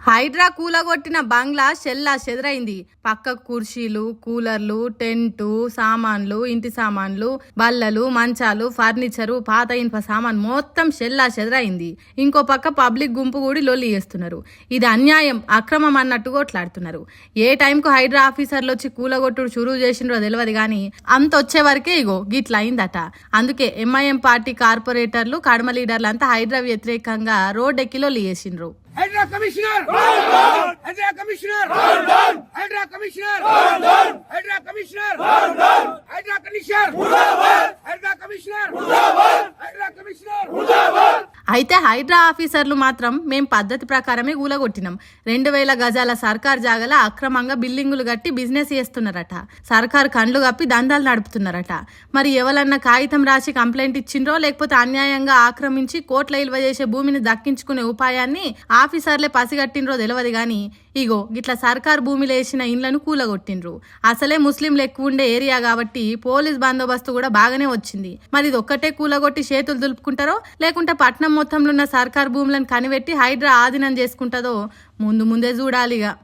హైడ్రా కూలగొట్టిన బంగ్లా షెల్లా చెదరైంది. పక్క కుర్చీలు, కూలర్లు, టెంటు సామాన్లు, ఇంటి సామాన్లు, బల్లలు, మంచాలు, ఫర్నిచరు, పాత ఇనుప సామాన్ మొత్తం షెల్లా చెదరైంది. ఇంకో పక్క పబ్లిక్ గుంపు కూడి లొల్లి చేస్తున్నారు. ఇది అన్యాయం, అక్రమం అన్నట్టు కొట్లాడుతున్నారు. ఏ టైంకు హైడ్రా ఆఫీసర్లు వచ్చి కూలగొట్టుడు చురువు చేసిండ్రో తెలియదు గాని అంత వచ్చే వరకే ఇగో గిట్లా అయిందట. అందుకే ఎంఐఎం పార్టీ కార్పొరేటర్లు, కడమ లీడర్లు అంతా హైడ్రా వ్యతిరేకంగా రోడ్డెక్కి లొల్లి చేసిండ్రు. Hydraa commissioner Hydraa commissioner Hydraa commissioner Hydraa commissioner Hydraa commissioner Hydraa commissioner Hydraa commissioner. అయితే హైడ్రా ఆఫీసర్లు మాత్రం మేం పద్ధతి ప్రకారమే కూలగొట్టినాం. 2000 గజాల సర్కార్ జాగల అక్రమంగా బిల్డింగులు కట్టి బిజినెస్ చేస్తున్నారట. సర్కార్ కండ్లు కప్పి దందాలు నడుపుతున్నారట. మరి ఎవరన్నా కాగితం రాసి కంప్లైంట్ ఇచ్చిండ్రో లేకపోతే అన్యాయంగా ఆక్రమించి కోట్ల విలువ చేసే భూమిని దక్కించుకునే ఉపాయాన్ని ఆఫీసర్లే పసిగట్టిండ్రో తెలియదు గాని ఇగో గిట్ల సర్కార్ భూమిలో వేసిన ఇండ్లను కూలగొట్టిండ్రు. అసలే ముస్లింలు ఎక్కువ ఉండే ఏరియా కాబట్టి పోలీస్ బందోబస్తు కూడా బాగానే వచ్చింది. మరి ఇది ఒక్కటే కూలగొట్టి చేతులు దులుపుకుంటారో లేకుంటే పట్నం మొత్తంలో ఉన్న సర్కార్ భూములను కనిపెట్టి హైడ్రా ఆధీనం చేసుకుంటుందో ముందే చూడాలిగా.